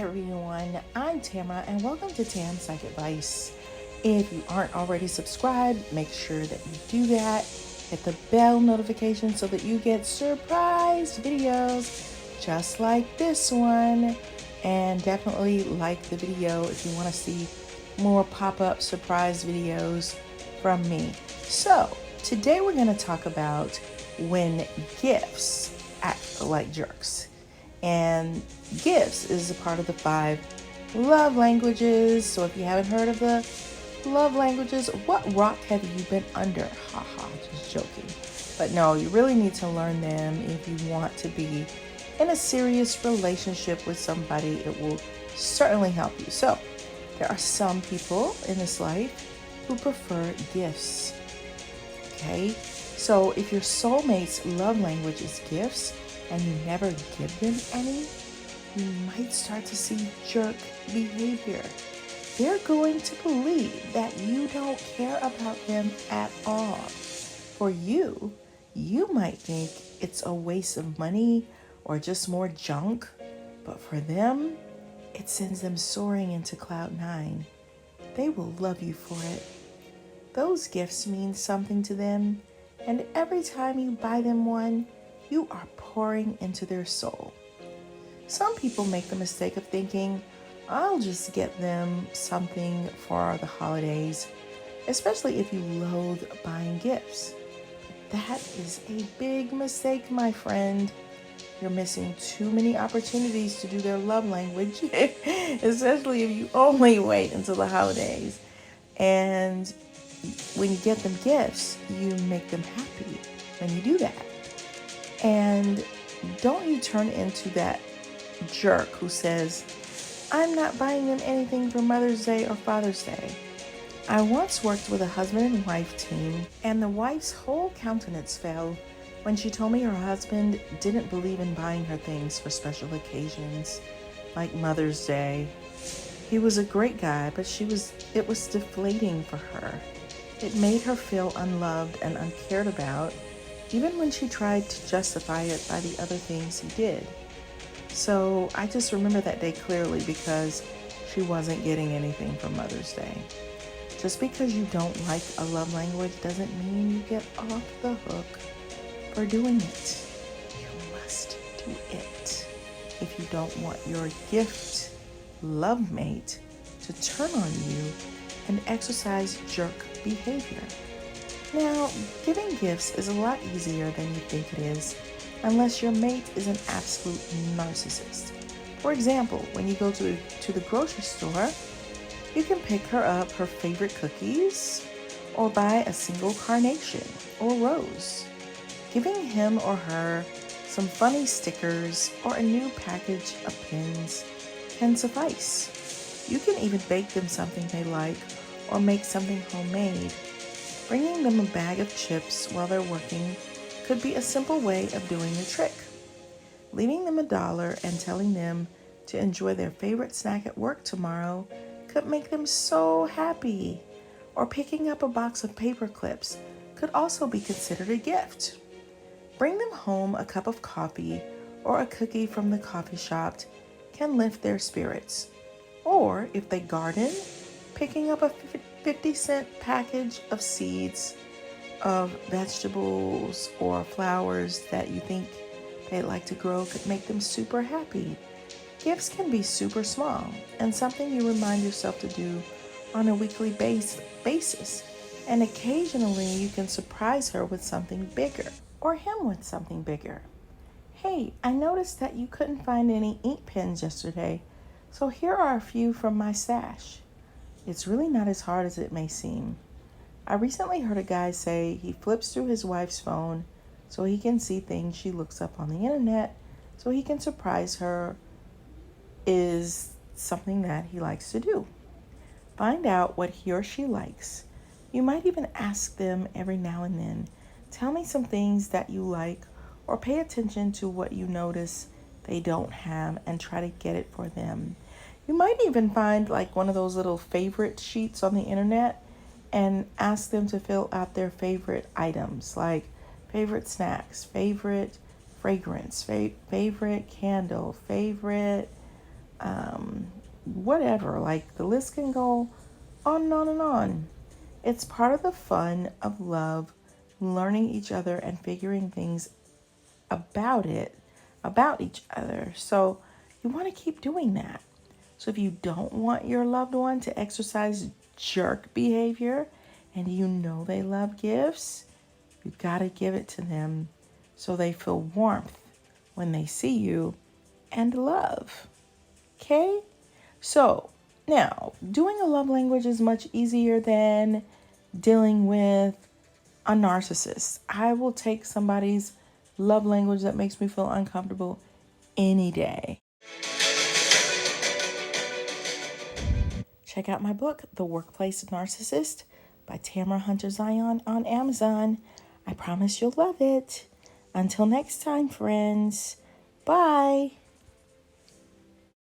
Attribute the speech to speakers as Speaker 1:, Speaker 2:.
Speaker 1: everyone, I'm Tamara and welcome to Tam Psych Advice. If you aren't already subscribed, make sure that you do that. Hit the bell notification so that you get surprise videos just like this one. And definitely like the video if you want to see more pop-up surprise videos from me. So today we're going to talk about when gifts act like jerks. And gifts is a part of the 5 love languages. So if you haven't heard of the love languages, what rock have you been under? Haha, just joking. But no, you really need to learn them if you want to be in a serious relationship with somebody. It will certainly help you. So there are some people in this life who prefer gifts. Okay, so if your soulmate's love language is gifts and you never give them any, you might start to see jerk behavior. They're going to believe that you don't care about them at all. For you, you might think it's a waste of money or just more junk, but for them, it sends them soaring into cloud 9. They will love you for it. Those gifts mean something to them, and every time you buy them one, you are pouring into their soul. Some people make the mistake of thinking, I'll just get them something for the holidays, especially if you loathe buying gifts. That is a big mistake, my friend. You're missing too many opportunities to do their love language, especially if you only wait until the holidays. And when you get them gifts, you make them happy when you do that. And don't you turn into that jerk who says, I'm not buying them anything for Mother's Day or Father's Day. I once worked with a husband and wife team, and the wife's whole countenance fell when she told me her husband didn't believe in buying her things for special occasions, like Mother's Day. He was a great guy, but it was deflating for her. It made her feel unloved and uncared about, even when she tried to justify it by the other things he did. So I just remember that day clearly because she wasn't getting anything for Mother's Day. Just because you don't like a love language doesn't mean you get off the hook for doing it. You must do it if you don't want your gift love mate to turn on you and exercise jerk behavior. Now, giving gifts is a lot easier than you think it is, unless your mate is an absolute narcissist. For example, when you go to the grocery store, you can pick her up her favorite cookies or buy a single carnation or rose. Giving him or her some funny stickers or a new package of pins can suffice. You can even bake them something they like or make something homemade. Bringing them a bag of chips while they're working could be a simple way of doing the trick. Leaving them $1 and telling them to enjoy their favorite snack at work tomorrow could make them so happy. Or picking up a box of paper clips could also be considered a gift. Bring them home a cup of coffee or a cookie from the coffee shop can lift their spirits. Or if they garden, picking up a 50-cent package of seeds of vegetables or flowers that you think they'd like to grow could make them super happy. Gifts can be super small and something you remind yourself to do on a weekly basis. And occasionally you can surprise her with something bigger or him with something bigger. Hey, I noticed that you couldn't find any ink pens yesterday, so here are a few from my stash. It's really not as hard as it may seem. I recently heard a guy say he flips through his wife's phone so he can see things she looks up on the internet so he can surprise her is something that he likes to do. Find out what he or she likes. You might even ask them every now and then, tell me some things that you like, or pay attention to what you notice they don't have and try to get it for them. You might even find like one of those little favorite sheets on the internet and ask them to fill out their favorite items, like favorite snacks, favorite fragrance, favorite candle, favorite whatever. Like the list can go on and on and on. It's part of the fun of love, learning each other and figuring things about it, about each other. So you want to keep doing that. So if you don't want your loved one to exercise jerk behavior and you know they love gifts, you got to give it to them so they feel warmth when they see you and love. Okay? So now, doing a love language is much easier than dealing with a narcissist. I will take somebody's love language that makes me feel uncomfortable any day. Check out my book, The Workplace Narcissist by Tamara Hunter Zyon on Amazon. I promise you'll love it. Until next time, friends. Bye.